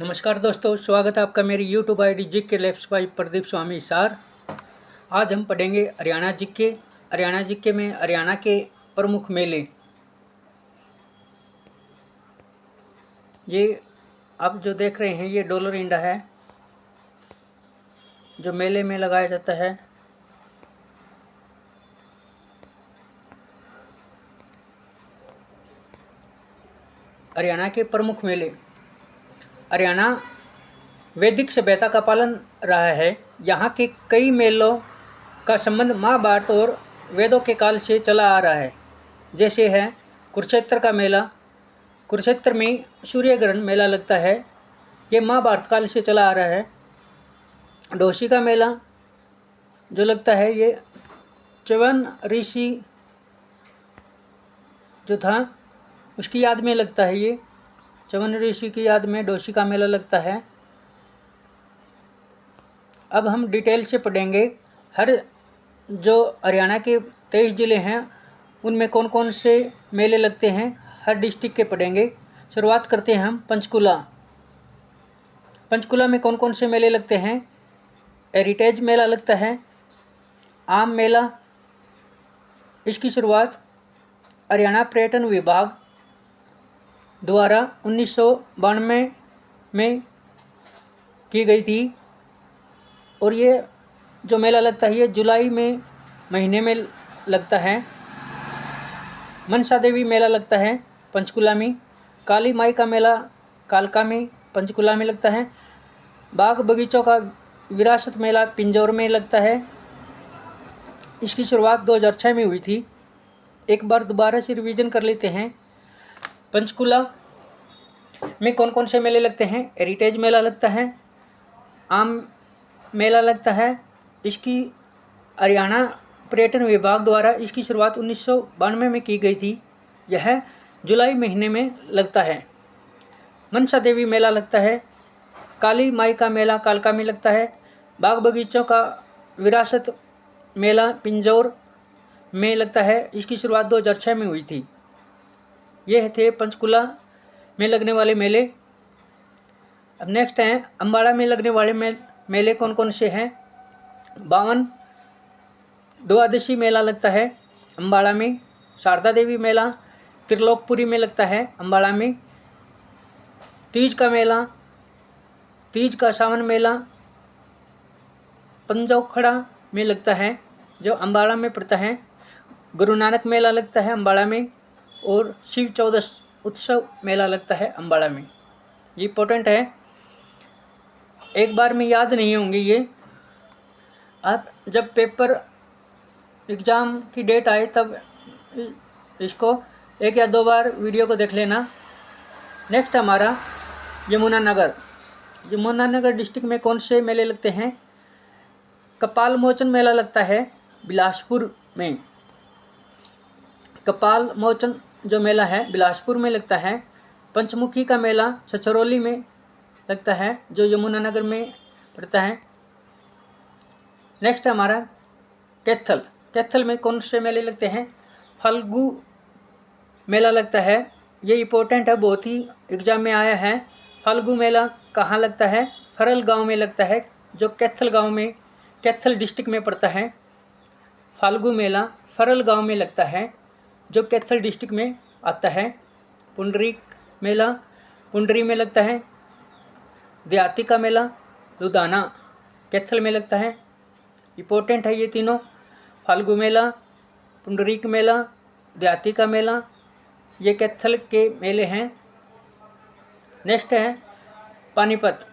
नमस्कार दोस्तों, स्वागत है आपका मेरी YouTube ID GK labs by Pradeep Swamy सार। आज हम पढ़ेंगे हरियाणा जीके। हरियाणा जीके में हरियाणा के प्रमुख मेले। ये आप जो देख रहे हैं ये डॉलर इंडा है जो मेले में लगाया जाता है। हरियाणा के प्रमुख मेले। हरियाणा वैदिक सभ्यता का पालन रहा है। यहाँ के कई मेलों का संबंध महाभारत और वेदों के काल से चला आ रहा है। जैसे है कुरुक्षेत्र का मेला। कुरुक्षेत्र में सूर्य ग्रहण मेला लगता है, ये महाभारत काल से चला आ रहा है। डोशी का मेला जो लगता है ये च्यवन ऋषि जो था उसकी याद में लगता है। ये च्यवन ऋषि की याद में डोशी का मेला लगता है। अब हम डिटेल से पढ़ेंगे हर जो हरियाणा के 23 ज़िले हैं उनमें कौन कौन से मेले लगते हैं, हर डिस्ट्रिक्ट के पढ़ेंगे। शुरुआत करते हैं हम पंचकुला। पंचकुला में कौन कौन से मेले लगते हैं। हेरिटेज मेला लगता है, आम मेला। इसकी शुरुआत हरियाणा पर्यटन विभाग द्वारा 1992 में की गई थी और ये जो मेला लगता है ये जुलाई में महीने में लगता है। मनसा देवी मेला लगता है पंचकुला में। काली माई का मेला कालका में पंचकुला में लगता है। बाग बगीचों का विरासत मेला पिंजौर में लगता है। इसकी शुरुआत 2006 में हुई थी। एक बार दोबारा से रिवीजन कर लेते हैं। पंचकुला में कौन कौन से मेले लगते हैं। हेरिटेज मेला लगता है, आम मेला लगता है। इसकी हरियाणा पर्यटन विभाग द्वारा इसकी शुरुआत 1992 में की गई थी। यह जुलाई महीने में लगता है। मनसा देवी मेला लगता है। काली माई का मेला कालका में लगता है। बाग बगीचों का विरासत मेला पिंजौर में लगता है। इसकी शुरुआत 2006 में हुई थी। ये थे पंचकुला में लगने वाले मेले। अब नेक्स्ट हैं अम्बाड़ा में लगने वाले मेले कौन कौन से हैं। 52 द्वादशी मेला लगता है अम्बाड़ा में। शारदा देवी मेला त्रिलोकपुरी में लगता है अम्बाड़ा में। तीज का मेला, तीज का सावन मेला पंजौखड़ा में लगता है जो अम्बाड़ा में पड़ता है। गुरु नानक मेला लगता है अम्बाड़ा में और शिव चौदस उत्सव मेला लगता है अम्बाड़ा में। ये इम्पोर्टेंट है, एक बार में याद नहीं होंगे ये। आप जब पेपर एग्ज़ाम की डेट आए तब इसको एक या दो बार वीडियो को देख लेना। नेक्स्ट हमारा यमुनानगर। यमुनानगर डिस्ट्रिक्ट में कौन से मेले लगते हैं। कपाल मोचन मेला लगता है बिलासपुर में। कपाल मोचन जो मेला है बिलासपुर में लगता है। पंचमुखी का मेला छछरौली में लगता है जो यमुनानगर में पड़ता है। नेक्स्ट हमारा कैथल। कैथल में कौन से मेले लगते हैं। फल्गु मेला लगता है, ये इम्पोर्टेंट है, बहुत ही एग्जाम में आया है। फल्गु मेला कहाँ लगता है। फरल गांव में लगता है जो कैथल गांव में कैथल डिस्ट्रिक्ट में पड़ता है। फाल्गु मेला फरल गांव में लगता है जो कैथल डिस्ट्रिक्ट में आता है। पुंडरीक मेला पुंडरी में लगता है। देहाती का मेला लुधाना कैथल में लगता है। इम्पोर्टेंट है ये तीनों, फाल्गु मेला, पुंडरीक मेला, देहाती का मेला, ये कैथल के मेले हैं। नेक्स्ट है पानीपत।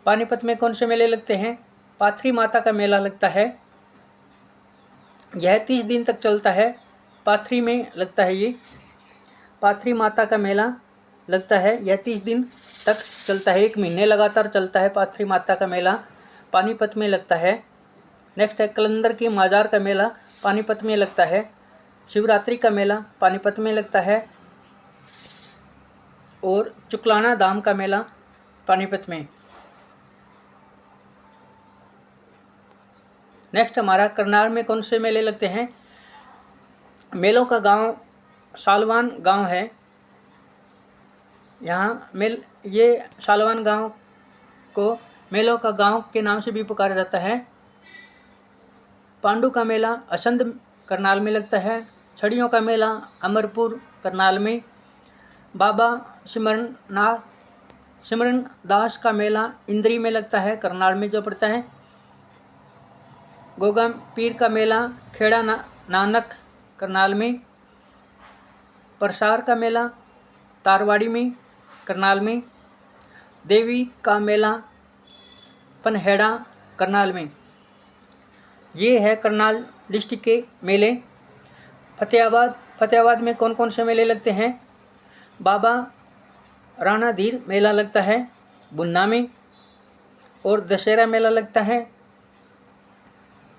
पानीपत में कौन से मेले लगते हैं। पाथरी माता का मेला लगता है, यह 30 दिन तक चलता है। पाथरी में लगता है ये पाथरी माता का मेला लगता है, यह 30 दिन तक चलता है, 1 महीने लगातार चलता है। पाथरी माता का मेला पानीपत में लगता है। नेक्स्ट है कलंदर की माजार का मेला पानीपत में लगता है। शिवरात्रि का मेला पानीपत में लगता है और चुकलाना धाम का मेला पानीपत में। नेक्स्ट हमारा करनाल में कौन से मेले लगते हैं। मेलों का गांव सालवान गांव है। यहाँ ये सालवन गांव को मेलों का गांव के नाम से भी पुकारा जाता है। पांडु का मेला असंध करनाल में लगता है। छड़ियों का मेला अमरपुर करनाल में। बाबा सिमरन दास का मेला इंद्री में लगता है, करनाल में जो पड़ता है। गोगा पीर का मेला खेड़ा नानक करनाल में। प्रसार का मेला तारवाड़ी में, करनाल में। देवी का मेला पनहेड़ा करनाल में। ये है करनाल डिस्ट्रिक्ट के मेले। फतेहाबाद में कौन कौन से मेले लगते हैं? बाबा राणाधीर मेला लगता है बुन्ना में, और दशहरा मेला लगता है।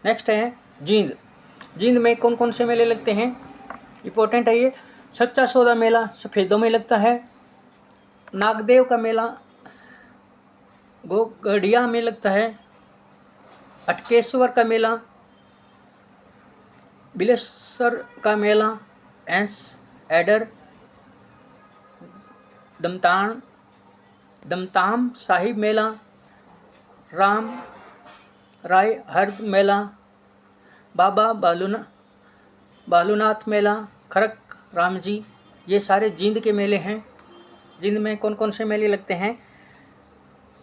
नेक्स्ट है जींद में कौन कौन से मेले लगते हैं? इंपॉर्टेंट है ये। सच्चा सौदा मेला सफ़ेदों में लगता है। नागदेव का मेला गोगड़िया में लगता है। अटकेश्वर का मेला, बिलेश्वर का मेला एडर दमताम साहिब मेला, राम राय हर्द मेला, बाबा बालूनाथ मेला, खरक राम जी, ये सारे जींद के मेले हैं। जींद में कौन कौन से मेले लगते हैं?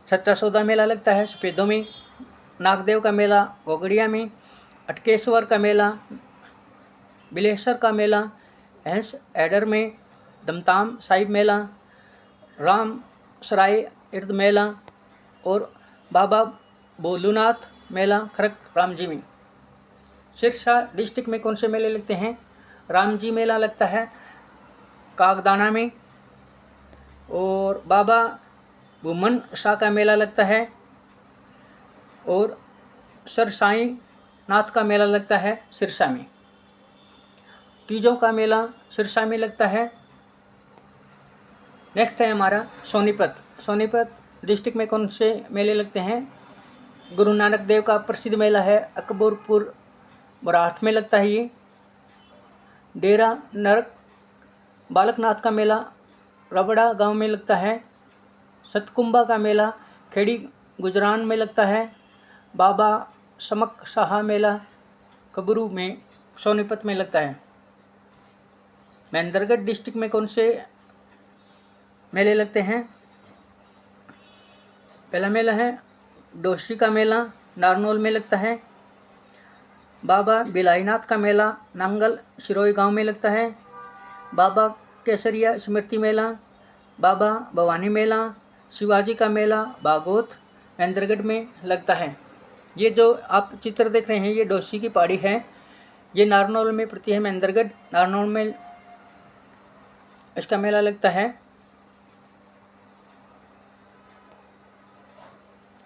सच्चा सौदा मेला लगता है सफ़ेदों में। नागदेव का मेला गोगड़िया में। अटकेश्वर का मेला बिलेश्वर का मेला हंस एडर में। दमताम साहिब मेला राम सराय इर्द मेला, और बाबा बोलूनाथ मेला खरक राम जी में। सिरसा डिस्ट्रिक्ट में कौन से मेले लगते हैं? राम जी मेला लगता है कागदाना में, और बाबा भूमन शाह का मेला लगता है, और सर साई नाथ का मेला लगता है सिरसा में। तीजों का मेला सिरसा में लगता है। नेक्स्ट है हमारा सोनीपत डिस्ट्रिक्ट में कौन से मेले लगते हैं? गुरु नानक देव का प्रसिद्ध मेला है अकबरपुर मराठ में लगता है ये। डेरा नरक बालकनाथ का मेला रबड़ा गांव में लगता है। सतकुंभा का मेला खेड़ी गुजरान में लगता है। बाबा समक शाह मेला कबरू में सोनीपत में लगता है। महेंद्रगढ़ डिस्ट्रिक्ट में कौन से मेले लगते हैं? पहला मेला है डोशी का मेला नारनौल में लगता है। बाबा बिलाईनाथ का मेला नांगल सिरोई गांव में लगता है। बाबा केसरिया स्मृति मेला बाबा भवानी मेला। शिवाजी का मेला बागोत महेंद्रगढ़ में लगता है। ये जो आप चित्र देख रहे हैं ये डोशी की पहाड़ी है, ये नारनौल में पड़ती है। महेंद्रगढ़ नारनौल में इसका मेला लगता है।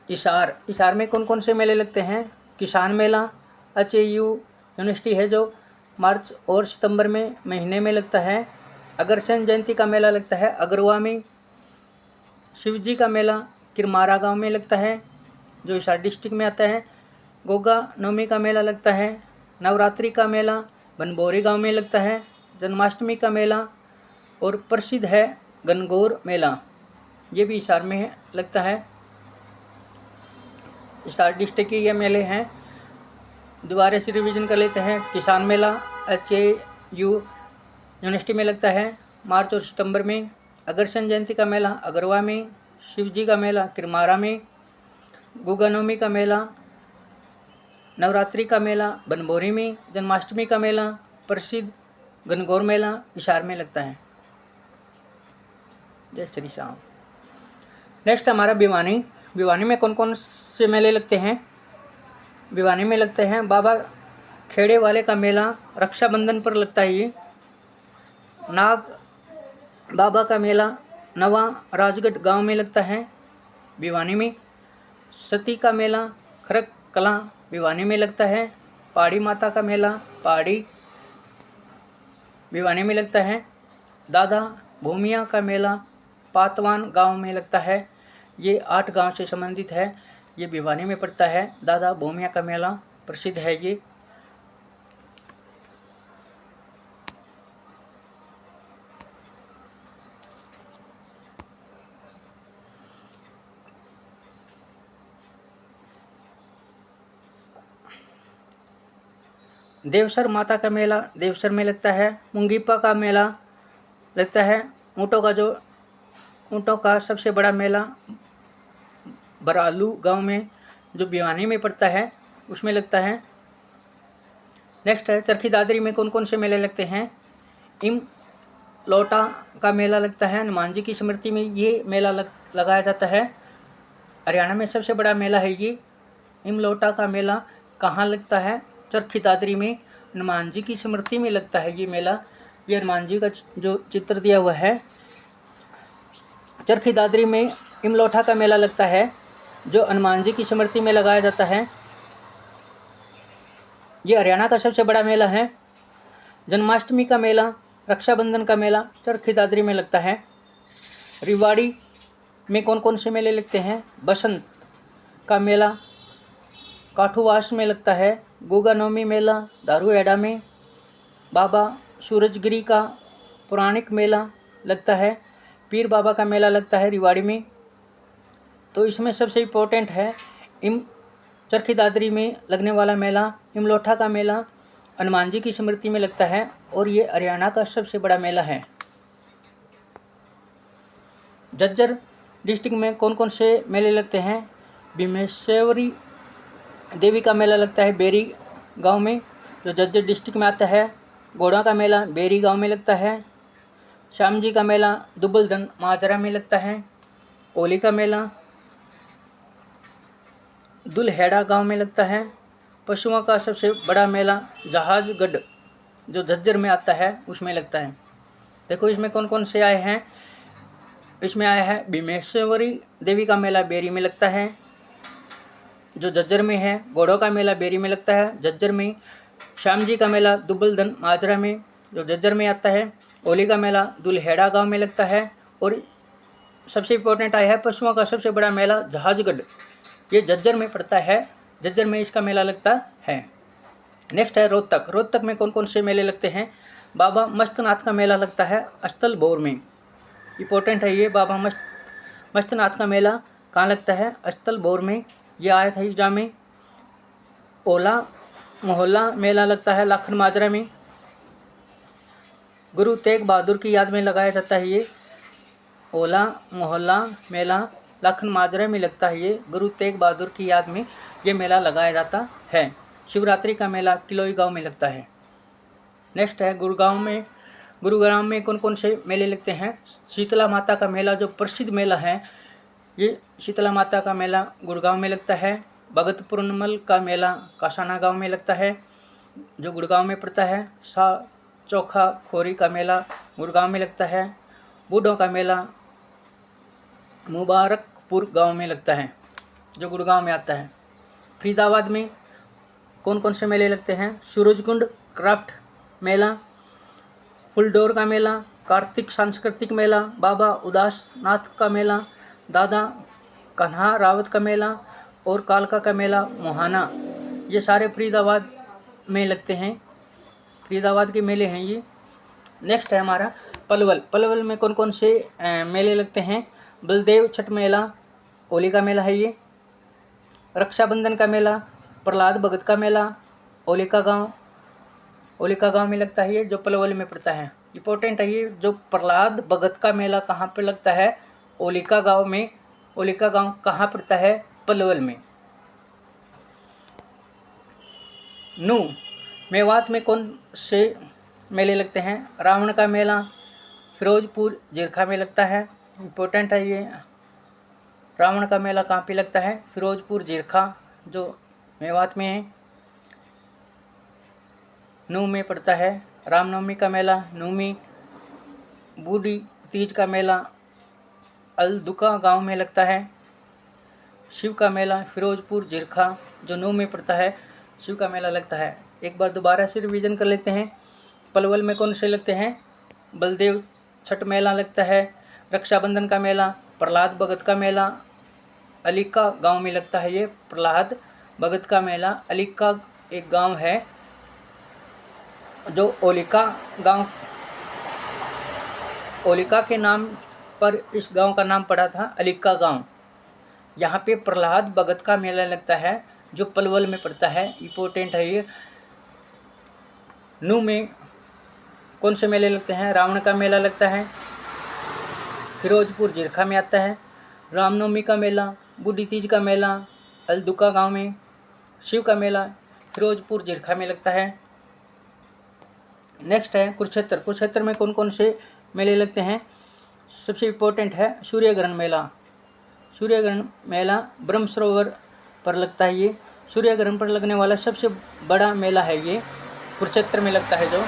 इसार में कौन कौन से मेले लगते हैं? किसान मेला HAU यूनिवर्सिटी है जो मार्च और सितंबर में महीने में लगता है। अग्रसेन जयंती का मेला लगता है अगरवा में। शिवजी का मेला किरमारा गांव में लगता है जो हिसार डिस्ट्रिक्ट में आता है। गोगा नवमी का मेला लगता है। नवरात्रि का मेला बनबोरी गांव में लगता है। जन्माष्टमी का मेला और प्रसिद्ध है गणगौर मेला, ये भी हिसार में लगता है। हिसार डिस्ट्रिक्ट के ये मेले हैं। दोबारा से रिवीजन कर लेते हैं। किसान मेला HAU यूनिवर्सिटी में लगता है मार्च और सितंबर में। अग्रसेन जयंती का मेला अगरवा में। शिवजी का मेला किरमारा में। गोगा नवमी का मेला, नवरात्रि का मेला बनबोरी में। जन्माष्टमी का मेला प्रसिद्ध गणगौर मेला हिसार में लगता है। जय श्री राम। नेक्स्ट हमारा भिवानी में कौन कौन से मेले लगते हैं? भिवानी में लगते हैं बाबा खेड़े वाले का मेला रक्षाबंधन पर लगता है। ये नाग बाबा का मेला नवा राजगढ़ गांव में लगता है भिवानी में। सती का मेला खरक कला भिवानी में लगता है। पहाड़ी माता का मेला पहाड़ी भिवानी में लगता है। दादा भूमिया का मेला पातवान गांव में लगता है। ये 8 गांव से संबंधित है, ये भिवानी में पड़ता है। दादा भूमिया का मेला प्रसिद्ध है ये। देवसर माता का मेला देवसर में लगता है। मुंगीपा का मेला लगता है। ऊँटों का सबसे बड़ा मेला बरालू गांव में जो भिवानी में पड़ता है उसमें लगता है। नेक्स्ट है चरखी दादरी में कौन कौन से मेले लगते हैं। इम लोटा का मेला लगता है। हनुमान जी की स्मृति में ये मेला लगाया जाता है। हरियाणा में सबसे बड़ा मेला है ये इम लोटा का मेला। कहाँ लगता है। चरखी दादरी में हनुमान जी की स्मृति में लगता है ये मेला। ये हनुमान जी का जो चित्र दिया हुआ है। चरखी दादरी में इमलोठा का मेला लगता है जो हनुमान जी की स्मृति में लगाया जाता है। ये हरियाणा का सबसे बड़ा मेला है। जन्माष्टमी का मेला रक्षाबंधन का मेला चरखी दादरी में लगता है। रिवाड़ी में कौन कौन से मेले लगते हैं। बसंत का मेला काठूवास में लगता है। गोगा नवमी मेला दारूहेड़ा में। बाबा सूरजगिरी का पौराणिक मेला लगता है। पीर बाबा का मेला लगता है रिवाड़ी में। तो इसमें सबसे इम्पोर्टेंट है चरखी दादरी में लगने वाला मेला इमलोठा का मेला हनुमान जी की स्मृति में लगता है और ये हरियाणा का सबसे बड़ा मेला है। झज्जर डिस्ट्रिक्ट में कौन कौन से मेले लगते हैं। भीमेश्वरी देवी का मेला लगता है बेरी गांव में जो झज्जर डिस्ट्रिक्ट में आता है। घोड़ा का मेला बेरी गांव में लगता है। श्याम जी का मेला दुबलधन माजरा में लगता है। होली का मेला दुल्हेड़ा गांव में लगता है। पशुओं का सबसे बड़ा मेला जहाजगढ़ जो झज्जर में आता है उसमें लगता है। देखो इसमें कौन कौन से आए हैं। इसमें आया है भीमेश्वरी देवी का मेला बेरी में लगता है जो झज्जर में है। घोड़ों का मेला बेरी में लगता है झज्जर में। श्याम जी का मेला दुबलधन माजरा में जो झज्जर में आता है। होली का मेला दुल्हेड़ा गांव में लगता है। और सबसे इम्पोर्टेंट आया है पशुओं का सबसे बड़ा मेला जहाजगढ़ ये झज्जर में पड़ता है। झज्जर में इसका मेला लगता है। नेक्स्ट है रोहतक में कौन कौन से मेले लगते हैं। बाबा मस्तनाथ का मेला लगता है अस्थल भोर में। इम्पोर्टेंट है ये बाबा मस्तनाथ का मेला कहाँ लगता है अस्थल भोर में। ये आया था एग्जाम में। ओला मोहल्ला मेला लगता है लाखन माजरा में। गुरु तेग बहादुर की याद में लगाया जाता है ये ओला मोहल्ला मेला लाखन माजरा में लगता है। ये गुरु तेग बहादुर की याद में ये मेला लगाया जाता है। शिवरात्रि का मेला किलोई गांव में लगता है। नेक्स्ट है गुरुग्राम में कौन कौन से मेले लगते हैं। शीतला माता का मेला जो प्रसिद्ध मेला है ये शीतला माता का मेला गुड़गांव में लगता है। भगत पूर्णमल का मेला कासाना गांव में लगता है जो गुड़गांव में पड़ता है। चौखा खोरी का मेला गुड़गांव में लगता है। बूढ़ों का मेला मुबारकपुर गांव में लगता है जो गुड़गांव में आता है। फरीदाबाद में कौन कौन से मेले लगते हैं। सूरजकुंड क्राफ्ट मेला फुलडोर का मेला कार्तिक सांस्कृतिक मेला बाबा उदासनाथ का मेला दादा कन्हा रावत का मेला और कालका का मेला मोहाना। ये सारे फरीदाबाद में लगते हैं। फरीदाबाद के मेले हैं ये। नेक्स्ट है हमारा पलवल में कौन कौन से मेले लगते हैं। बलदेव छठ मेला होली का मेला है ये। रक्षाबंधन का मेला प्रहलाद भगत का मेला ओलिका गांव में लगता है ये जो पलवल में पड़ता है। इंपॉर्टेंट है ये जो प्रहलाद भगत का मेला कहाँ पे लगता है ओलिका गांव में। ओलिका गांव कहाँ पड़ता है पलवल में। मेवात में कौन से मेले लगते हैं। रावण का मेला फिरोजपुर जीरखा में लगता है। इम्पोर्टेंट है ये रावण का मेला कहाँ पे लगता है फिरोजपुर जीरखा जो मेवात में है। नू में पड़ता है। रामनवमी का मेला नू में। बूढ़ी तीज का मेला अलदुका गांव में लगता है। शिव का मेला फिरोजपुर जीरखा जो नू में पड़ता है शिव का मेला लगता है। एक बार दोबारा से रिवीजन कर लेते हैं। पलवल में कौन से लगते हैं। बलदेव छठ मेला लगता है। रक्षाबंधन का मेला प्रहलाद भगत का मेला अलीका गांव में लगता है। ये प्रहलाद भगत का मेला अलीका एक गांव है जो ओलिका के नाम पर इस गांव का नाम पड़ा था अलीका गांव। यहाँ पे प्रहलाद भगत का मेला लगता है जो पलवल में पड़ता है। इम्पोर्टेंट है ये नू में कौन से मेले लगते हैं? रावण का मेला लगता है, फिरोजपुर जिरखा में आता है। रामनवमी का मेला, बूढ़ी तीज का मेला अलदुका गांव में, शिव का मेला फिरोजपुर जिरखा में लगता है। नेक्स्ट है कुरुक्षेत्र। कुरुक्षेत्र में कौन कौन से मेले लगते हैं? सबसे इम्पोर्टेंट है सूर्यग्रहण मेला। सूर्यग्रहण मेला ब्रह्म सरोवर पर लगता है। ये सूर्यग्रहण पर लगने वाला सबसे बड़ा मेला है, ये कुरुक्षेत्र में लगता है। जो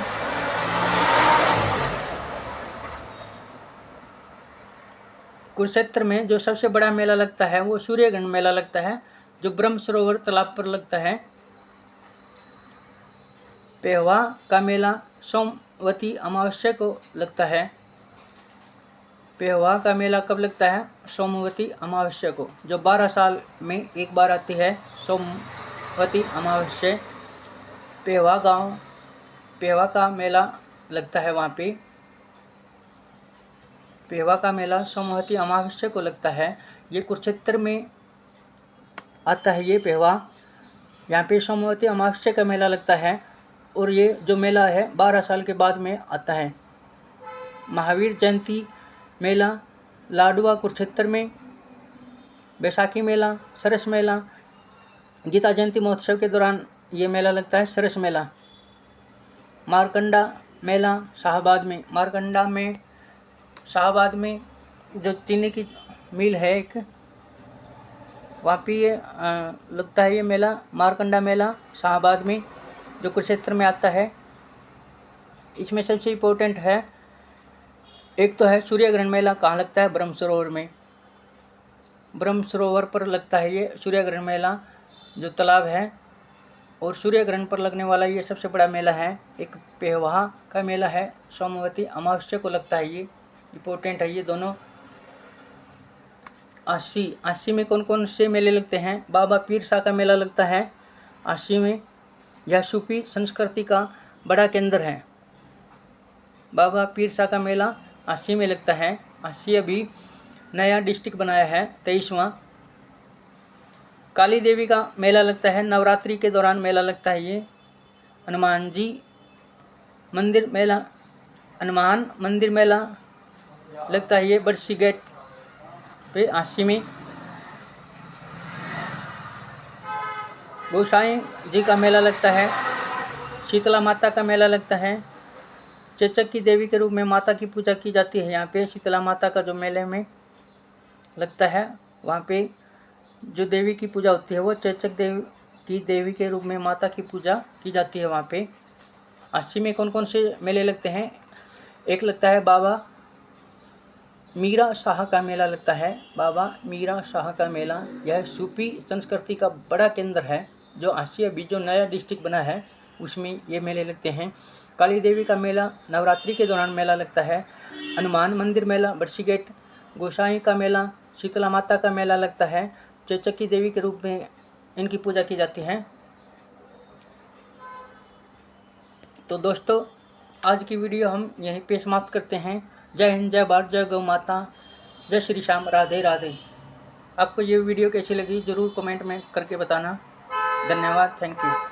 कुरुक्षेत्र में जो सबसे बड़ा मेला लगता है वो सूर्यग्रहण मेला लगता है, जो ब्रह्म सरोवर तालाब पर लगता है। पेहवा का मेला सोमवती अमावस्या को लगता है। पेहवा का मेला कब लगता है? सोमवती अमावस्या को, जो 12 साल में एक बार आती है, सोमवती अमावस्या। पेहवा गांव, पेहवा का मेला लगता है वहाँ पे। पेहवा का मेला सोमवती अमावस्या को लगता है। ये कुरुक्षेत्र में आता है। ये पेहवा, यहाँ पे सोमवती अमावस्या का मेला लगता है और ये जो मेला है 12 साल के बाद में आता है। महावीर जयंती मेला लाडवा कुरुक्षेत्र में। बैसाखी मेला, सरस मेला, गीता जयंती महोत्सव के दौरान ये मेला लगता है, सरस मेला। मारकंडा मेला शाहबाद में। मारकंडा में शाहबाद में जो चीनी की मिल है एक, वहाँ पे ये लगता है ये मेला, मारकंडा मेला शाहबाद में, जो कुरुक्षेत्र में आता है। इसमें सबसे इम्पोर्टेंट है, एक तो है सूर्यग्रहण मेला कहाँ लगता है? ब्रह्म सरोवर में। ब्रह्म सरोवर पर लगता है ये सूर्यग्रहण मेला, जो तालाब है, और सूर्यग्रहण पर लगने वाला ये सबसे बड़ा मेला है। एक पेहवा का मेला है, सोमवती अमावस्या को लगता है। ये इम्पोर्टेंट है ये दोनों। आसी में कौन कौन से मेले लगते हैं? बाबा पीर शाह का मेला लगता है आसी में। यह सूफी संस्कृति का बड़ा केंद्र है। बाबा पीर शाह का मेला आसी में लगता है। आसी अभी नया डिस्ट्रिक्ट बनाया है, 23वां। काली देवी का मेला लगता है, नवरात्रि के दौरान मेला लगता है ये। हनुमान जी मंदिर मेला, हनुमान मंदिर मेला लगता है ये बरसी गेट पे आसी में। गोसाई जी का मेला लगता है। शीतला माता का मेला लगता है। चेचक की देवी के रूप में माता की पूजा की जाती है यहाँ पे। शीतला माता का जो मेले में लगता है, वहाँ पे जो देवी की पूजा होती है वो चेचक देवी के रूप में माता की पूजा की जाती है वहाँ पे। आसी में कौन कौन से मेले लगते हैं? एक लगता है बाबा मीरा शाह का मेला लगता है। बाबा मीरा शाह का मेला, यह सूफी संस्कृति का बड़ा केंद्र है, जो आसी अभी जो नया डिस्ट्रिक्ट बना है उसमें ये मेले लगते हैं। काली देवी का मेला नवरात्रि के दौरान मेला लगता है। हनुमान मंदिर मेला बरसी गेट। गोसाई का मेला, शीतला माता का मेला लगता है। चेचक की देवी के रूप में इनकी पूजा की जाती है। तो दोस्तों, आज की वीडियो हम यहीं पे समाप्त करते हैं। जय हिंद, जय भारत, जय गौ माता, जय श्री श्याम, राधे राधे। आपको ये वीडियो कैसी लगी ज़रूर कमेंट में करके बताना। धन्यवाद, थैंक यू।